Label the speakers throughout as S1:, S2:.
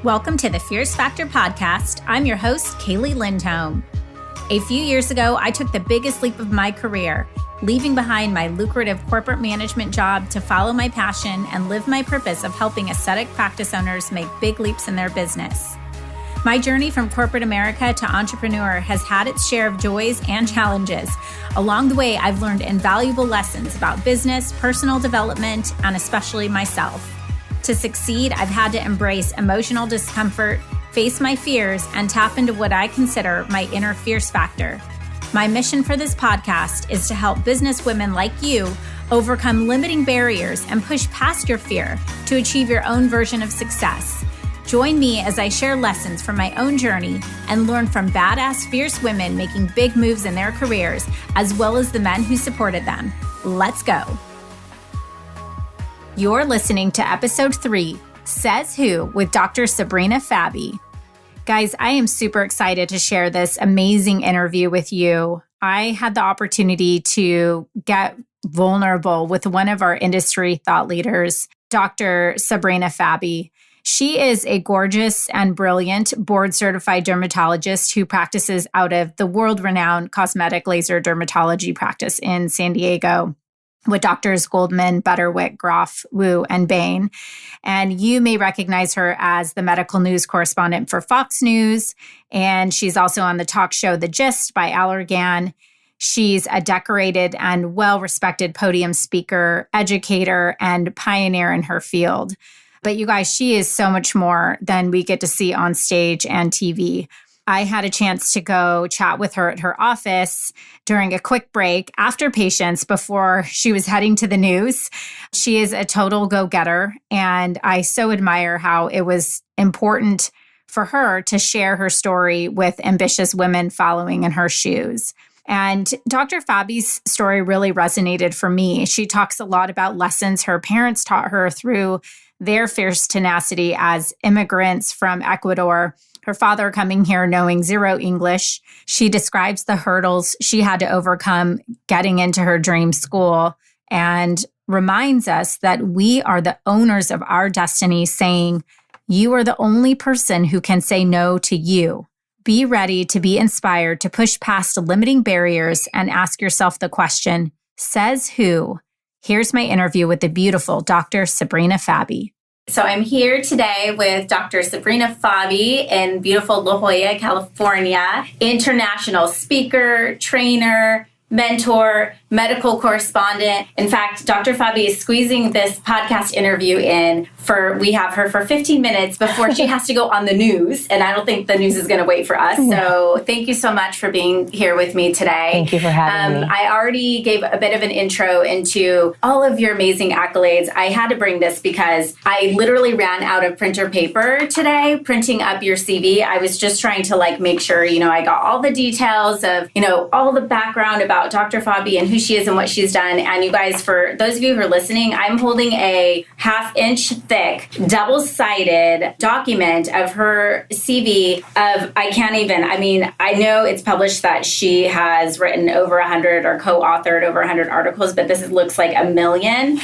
S1: Welcome to the Fierce Factor podcast. I'm your host, Kaeli Lindholm. A few years ago, I took the biggest leap of my career, leaving behind my lucrative corporate management job to follow my passion and live my purpose of helping aesthetic practice owners make big leaps in their business. My journey from corporate America to entrepreneur has had its share of joys and challenges. Along the way, I've learned invaluable lessons about business, personal development, and especially myself. To succeed, I've had to embrace emotional discomfort, face my fears, and tap into what I consider my inner fierce factor. My mission for this podcast is to help business women like you overcome limiting barriers and push past your fear to achieve your own version of success. Join me as I share lessons from my own journey and learn from badass, fierce women making big moves in their careers, as well as the men who supported them. Let's go. You're listening to episode 3, Says Who, with Dr. Sabrina Fabi. Guys, I am super excited to share this amazing interview with you. I had the opportunity to get vulnerable with one of our industry thought leaders, Dr. Sabrina Fabi. She is a gorgeous and brilliant board-certified dermatologist who practices out of the world-renowned Cosmetic Laser Dermatology practice in San Diego with Doctors Goldman, Butterwick, Groff, Wu, and Bain. And you may recognize her as the medical news correspondent for Fox News. And she's also on the talk show The Gist by Allergan. She's a decorated and well-respected podium speaker, educator, and pioneer in her field. But you guys, she is so much more than we get to see on stage and TV. I had a chance to go chat with her at her office during a quick break after patients before she was heading to the news. She is a total go-getter, and I so admire how it was important for her to share her story with ambitious women following in her shoes. And Dr. Fabi's story really resonated for me. She talks a lot about lessons her parents taught her through their fierce tenacity as immigrants from Ecuador, her father coming here knowing zero English. She describes the hurdles she had to overcome getting into her dream school and reminds us that we are the owners of our destiny, saying, "You are the only person who can say no to you." Be ready to be inspired to push past limiting barriers and ask yourself the question, says who? Here's my interview with the beautiful Dr. Sabrina Fabi. So I'm here today with Dr. Sabrina Fabi in beautiful La Jolla, California, international speaker, trainer, mentor, medical correspondent. In fact, Dr. Fabi is squeezing this podcast interview in we have her for 15 minutes before she has to go on the news. And I don't think the news is going to wait for us. So thank you so much for being here with me today.
S2: Thank you for having me.
S1: I already gave a bit of an intro into all of your amazing accolades. I had to bring this because I literally ran out of printer paper today, printing up your CV. I was just trying to make sure, I got all the details of, all the background about Dr. Fabi and who she is and what she's done. And you guys, for those of you who are listening, I'm holding a 1/2-inch thick, double-sided document of her CV I know it's published that she has written over 100 or co-authored over 100 articles, but this looks like 1 million.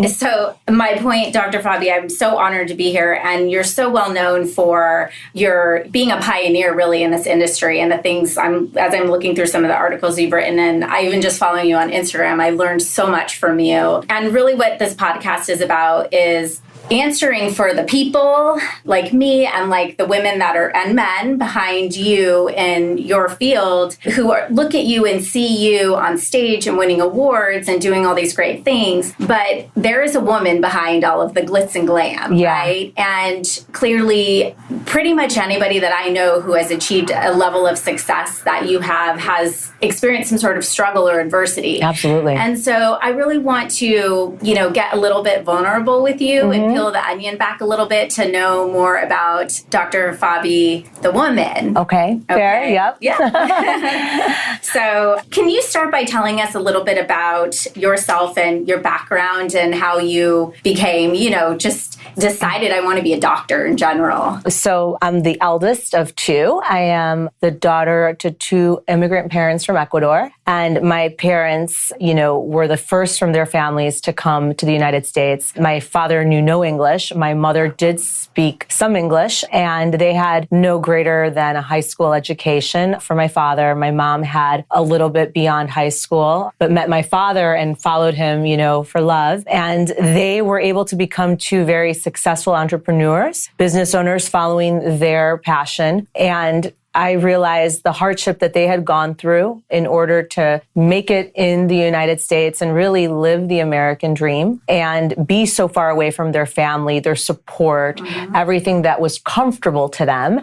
S1: So my point, Dr. Fabi, I'm so honored to be here. And you're so well known for your being a pioneer really in this industry and the things as I'm looking through some of the articles you've written, and I even just following you on Instagram, I learned so much from you. And really what this podcast is about is answering for the people like me and the women and men behind you in your field who look at you and see you on stage and winning awards and doing all these great things. But there is a woman behind all of the glitz and glam, right? And clearly, pretty much anybody that I know who has achieved a level of success that you have has experienced some sort of struggle or adversity.
S2: Absolutely.
S1: And so I really want to, get a little bit vulnerable with you and peel the onion back a little bit to know more about Dr. Fabi, the woman.
S2: Okay. Fair. Yep.
S1: Yeah. So can you start by telling us a little bit about yourself and your background and how you became, just decided I want to be a doctor in general?
S2: So I'm the eldest of two. I am the daughter to two immigrant parents from Ecuador. And my parents, were the first from their families to come to the United States. My father knew no English. My mother did speak some English, and they had no greater than a high school education for my father. My mom had a little bit beyond high school, but met my father and followed him, for love. And they were able to become two very successful entrepreneurs, business owners following their passion. And I realized the hardship that they had gone through in order to make it in the United States and really live the American dream and be so far away from their family, their support, everything that was comfortable to them,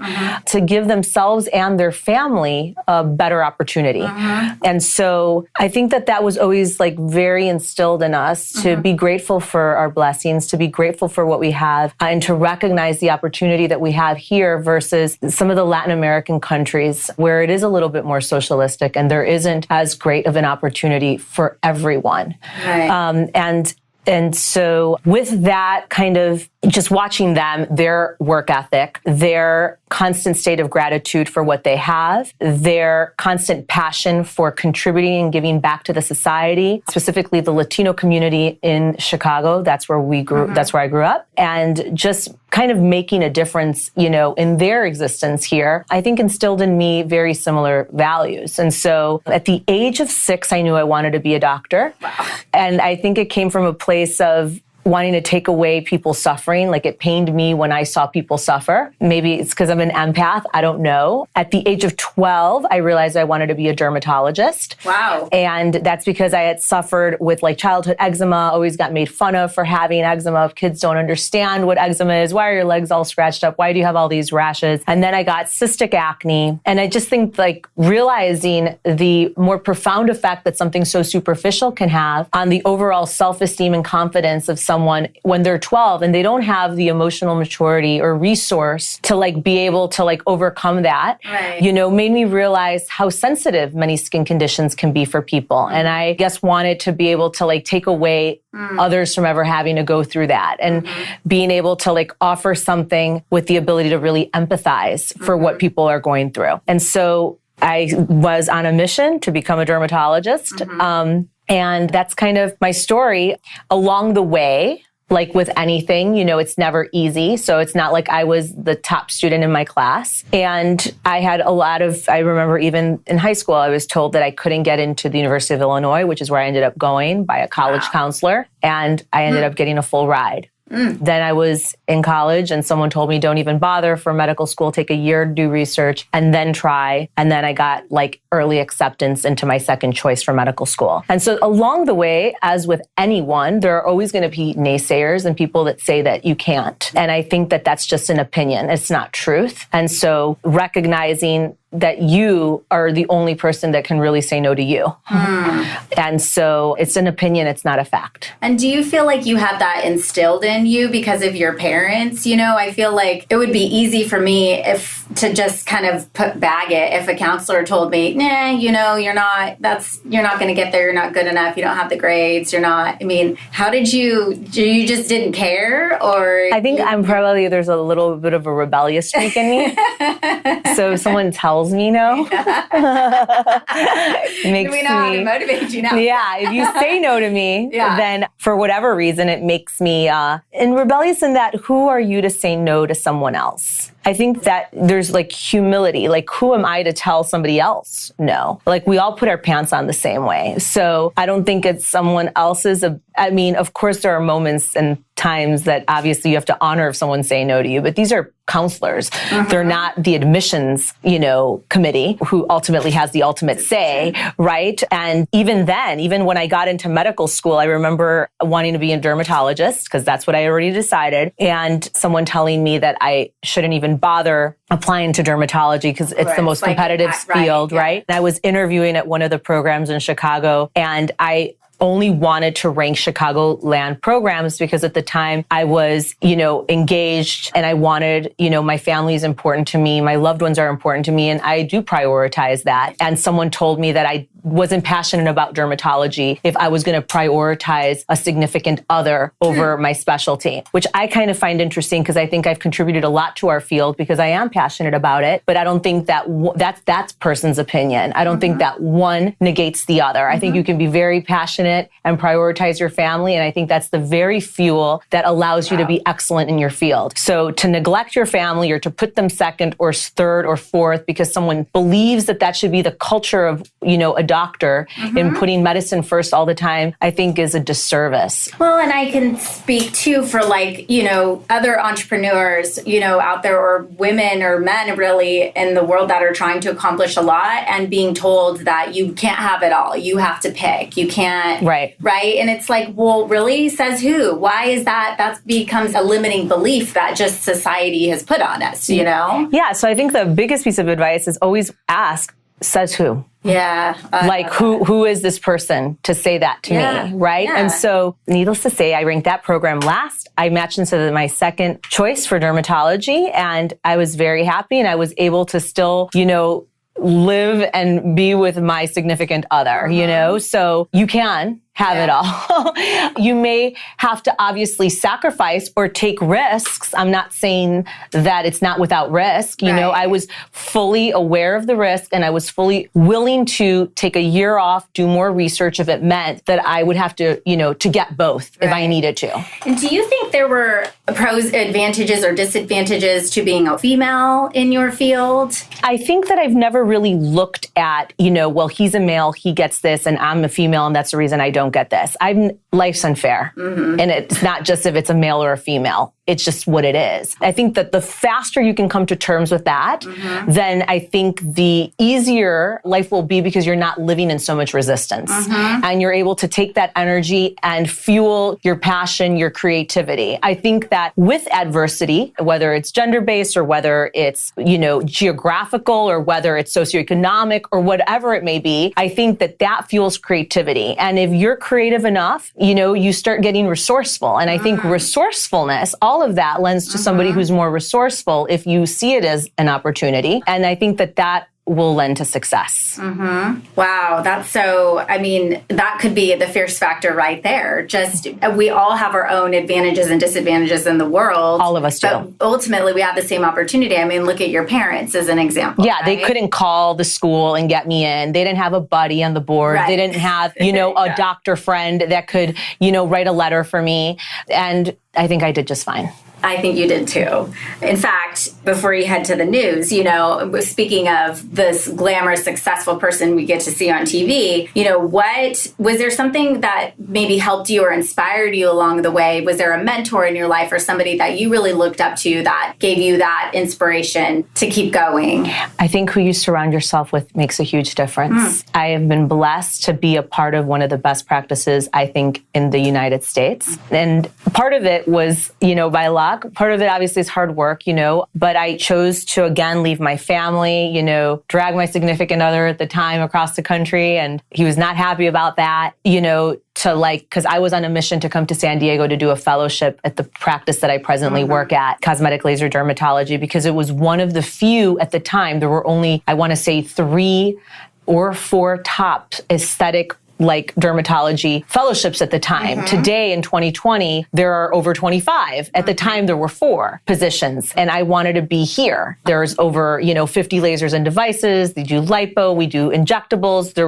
S2: to give themselves and their family a better opportunity. And so I think that was always very instilled in us to be grateful for our blessings, to be grateful for what we have, and to recognize the opportunity that we have here versus some of the Latin American countries where it is a little bit more socialistic and there isn't as great of an opportunity for everyone.
S1: Right.
S2: And so with that kind of just watching them, their work ethic, their constant state of gratitude for what they have, their constant passion for contributing and giving back to the society, specifically the Latino community in Chicago. That's where we grew, that's where I grew up. And just kind of making a difference, in their existence here, I think instilled in me very similar values. And so at the age of 6, I knew I wanted to be a doctor.
S1: Wow.
S2: And I think it came from a place of wanting to take away people's suffering. It pained me when I saw people suffer. Maybe it's because I'm an empath. I don't know. At the age of 12, I realized I wanted to be a dermatologist.
S1: Wow.
S2: And that's because I had suffered with childhood eczema, always got made fun of for having eczema. Kids don't understand what eczema is. Why are your legs all scratched up? Why do you have all these rashes? And then I got cystic acne. And I just think realizing the more profound effect that something so superficial can have on the overall self-esteem and confidence of someone when they're 12 and they don't have the emotional maturity or resource to be able to overcome that,
S1: right.
S2: Made me realize how sensitive many skin conditions can be for people. And I guess wanted to be able to take away others from ever having to go through that and being able to offer something with the ability to really empathize for what people are going through. And so I was on a mission to become a dermatologist. And that's kind of my story. Along the way, with anything, it's never easy. So it's not like I was the top student in my class. And I had I remember even in high school, I was told that I couldn't get into the University of Illinois, which is where I ended up going by a college counselor. And I ended up getting a full ride. Then I was in college and someone told me, don't even bother for medical school, take a year to do research and then try. And then I got early acceptance into my second choice for medical school. And so along the way, as with anyone, there are always going to be naysayers and people that say that you can't. And I think that that's just an opinion. It's not truth. And so recognizing that you are the only person that can really say no to you. And so it's an opinion, it's not a fact.
S1: And do you feel like you had that instilled in you because of your parents? I feel like it would be easy for me to just kind of bag it if a counselor told me, nah, you're not going to get there, you're not good enough, you don't have the grades, how did you just didn't care? Or
S2: I think there's a little bit of a rebellious streak in me. So if someone tells me no, makes
S1: we know how to motivate you now.
S2: Yeah, if you say no to me, then for whatever reason, it makes me and rebellious in that who are you to say no to someone else? I think that there's humility, who am I to tell somebody else no? We all put our pants on the same way. So I don't think it's someone else's. Of course there are moments and times that obviously you have to honor if someone's saying no to you, but these are counselors. They're not the admissions, committee who ultimately has the ultimate say, right? And even when I got into medical school, I remember wanting to be a dermatologist because that's what I already decided. And someone telling me that I shouldn't even bother applying to dermatology because it's the most competitive field, right? And I was interviewing at one of the programs in Chicago and I only wanted to rank Chicagoland programs because at the time I was, engaged and I wanted, my family is important to me. My loved ones are important to me. And I do prioritize that. And someone told me that I wasn't passionate about dermatology if I was going to prioritize a significant other over my specialty, which I kind of find interesting because I think I've contributed a lot to our field because I am passionate about it. But I don't think that that's person's opinion. I don't think that one negates the other. I think you can be very passionate and prioritize your family. And I think that's the very fuel that allows you to be excellent in your field. So to neglect your family or to put them second or third or fourth because someone believes that should be the culture of, a doctor in putting medicine first all the time, I think is a disservice.
S1: Well, and I can speak too for other entrepreneurs, out there, or women or men really in the world that are trying to accomplish a lot and being told that you can't have it all. You have to pick. You can't. Right. And it's like, well, really? Says who? Why is that? That becomes a limiting belief that just society has put on us,
S2: Yeah. So I think the biggest piece of advice is always ask, says who?
S1: Yeah.
S2: Who is this person to say that to me, right? Yeah. And so, needless to say, I ranked that program last. I matched into my second choice for dermatology, and I was very happy, and I was able to still, live and be with my significant other, So you can have it all. You may have to obviously sacrifice or take risks. I'm not saying that it's not without risk. I was fully aware of the risk and I was fully willing to take a year off, do more research if it meant that I would have to, to get both if I needed to.
S1: And do you think there were pros, advantages or disadvantages to being a female in your field?
S2: I think that I've never really looked at, well, he's a male, he gets this, and I'm a female, and that's the reason I don't get this. Life's unfair. And it's not just if it's a male or a female. It's just what it is. I think that the faster you can come to terms with that, then I think the easier life will be because you're not living in so much resistance. And you're able to take that energy and fuel your passion, your creativity. I think that with adversity, whether it's gender-based or whether it's, geographical or whether it's socioeconomic or whatever it may be, I think that fuels creativity. And if you're creative enough, you start getting resourceful. And I think resourcefulness, all of that lends to somebody who's more resourceful if you see it as an opportunity. And I think that will lend to success.
S1: Wow. That could be the fierce factor right there. Just, we all have our own advantages and disadvantages in the world.
S2: All of us do.
S1: But ultimately, we have the same opportunity. Look at your parents as an example.
S2: Yeah, right? They couldn't call the school and get me in. They didn't have a buddy on the board. Right. They didn't have, a doctor friend that could, write a letter for me. And I think I did just fine.
S1: I think you did too. In fact, before you head to the news, speaking of this glamorous, successful person we get to see on TV, was there something that maybe helped you or inspired you along the way? Was there a mentor in your life or somebody that you really looked up to that gave you that inspiration to keep going?
S2: I think who you surround yourself with makes a huge difference. I have been blessed to be a part of one of the best practices, I think, in the United States. And part of it was, by luck. Part of it obviously is hard work, but I chose to again leave my family, drag my significant other at the time across the country. And he was not happy about that, because I was on a mission to come to San Diego to do a fellowship at the practice that I presently work at, Cosmetic Laser Dermatology, because it was one of the few at the time. There were only, I want to say, 3 or 4 top aesthetic dermatology fellowships at the time. Today in 2020, there are over 25. At the time, there were 4 positions, and I wanted to be here. There's over, 50 lasers and devices. They do lipo, we do injectables. There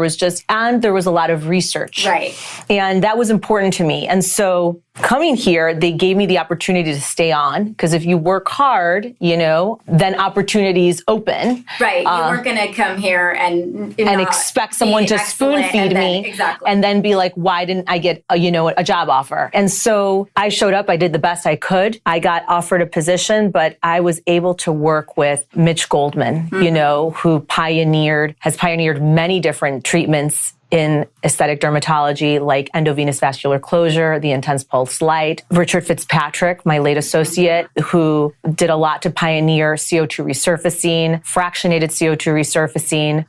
S2: was a lot of research.
S1: Right.
S2: And that was important to me. And so coming here, they gave me the opportunity to stay on, because if you work hard, then opportunities open.
S1: Right. You weren't going to come here and
S2: expect someone to spoon feed me.
S1: Exactly.
S2: And then be like, why didn't I get a job offer? And so I showed up. I did the best I could. I got offered a position, but I was able to work with Mitch Goldman, who has pioneered many different treatments in aesthetic dermatology, like endovenous vascular closure, the intense pulse light. Richard Fitzpatrick, my late associate, who did a lot to pioneer CO2 resurfacing, fractionated CO2 resurfacing.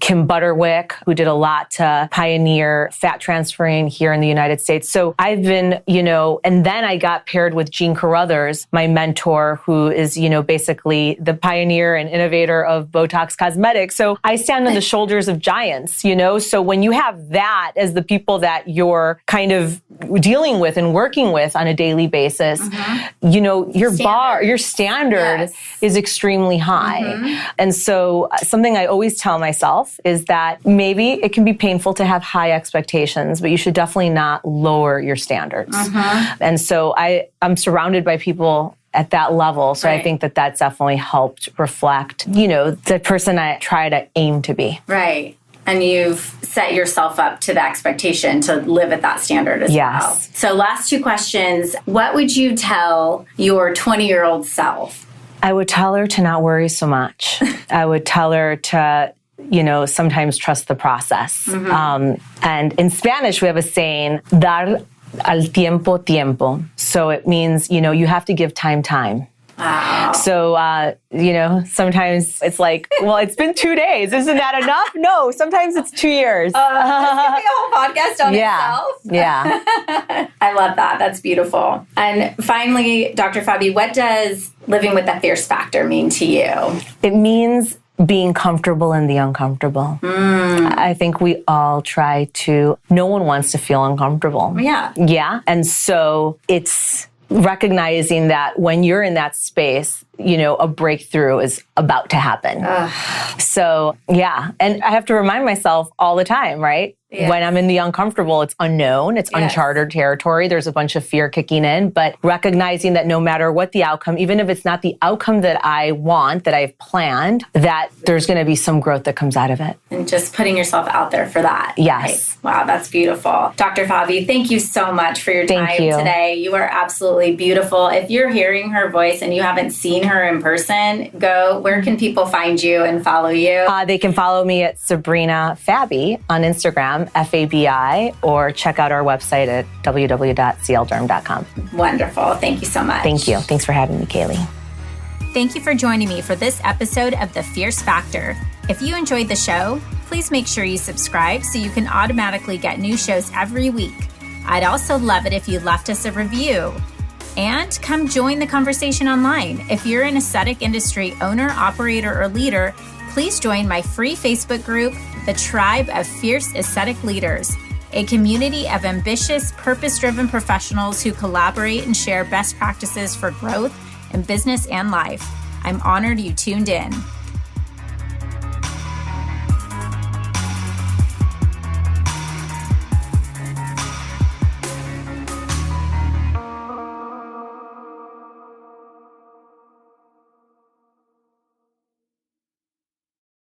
S2: Kim Butterwick, who did a lot to pioneer fat transferring here in the United States. So I've been, and then I got paired with Jean Carruthers, my mentor, who is, basically the pioneer and innovator of Botox cosmetics. So I stand on the shoulders of giants, So when you have that as the people that you're kind of dealing with and working with on a daily basis, your standard is extremely high. And so something I always tell myself is that maybe it can be painful to have high expectations, but you should definitely not lower your standards. And so I'm surrounded by people at that level. So I think that that's definitely helped reflect, the person I try to aim to be.
S1: Right. And you've set yourself up to the expectation to live at that standard as well. So last two questions. What would you tell your 20-year-old self?
S2: I would tell her to not worry so much. I would tell her to, sometimes trust the process. And in Spanish, we have a saying, dar al tiempo tiempo. So it means, you have to give time.
S1: Wow.
S2: So, sometimes it's like, well, it's been 2 days. Isn't that enough? No, sometimes it's 2 years.
S1: This could be a whole podcast on itself.
S2: Yeah.
S1: I love that. That's beautiful. And finally, Dr. Fabi, what does living with the fierce factor mean to you?
S2: It means being comfortable in the uncomfortable. I think we all no one wants to feel uncomfortable.
S1: Yeah.
S2: Yeah. And so it's recognizing that when you're in that space, a breakthrough is about to happen. So, yeah. And I have to remind myself all the time, right? Yes. When I'm in the uncomfortable, it's unknown, it's uncharted territory. There's a bunch of fear kicking in, but recognizing that no matter what the outcome, even if it's not the outcome that I want, that I've planned, that there's going to be some growth that comes out of it.
S1: And just putting yourself out there for that.
S2: Yes.
S1: Right? Wow, that's beautiful. Dr. Fabi, thank you so much for your time today. You are absolutely beautiful. If you're hearing her voice and you haven't seen her in person, where can people find you and follow you?
S2: They can follow me at Sabrina Fabi on Instagram, Fabi, or check out our website at www.clderm.com.
S1: Wonderful. Thank you so much.
S2: Thank you. Thanks for having me, Kaeli.
S1: Thank you for joining me for this episode of The Fierce Factor. If you enjoyed the show, please make sure you subscribe so you can automatically get new shows every week. I'd also love it if you left us a review. And come join the conversation online. If you're an aesthetic industry owner, operator, or leader, please join my free Facebook group, The Tribe of Fierce Aesthetic Leaders, a community of ambitious, purpose-driven professionals who collaborate and share best practices for growth in business and life. I'm honored you tuned in.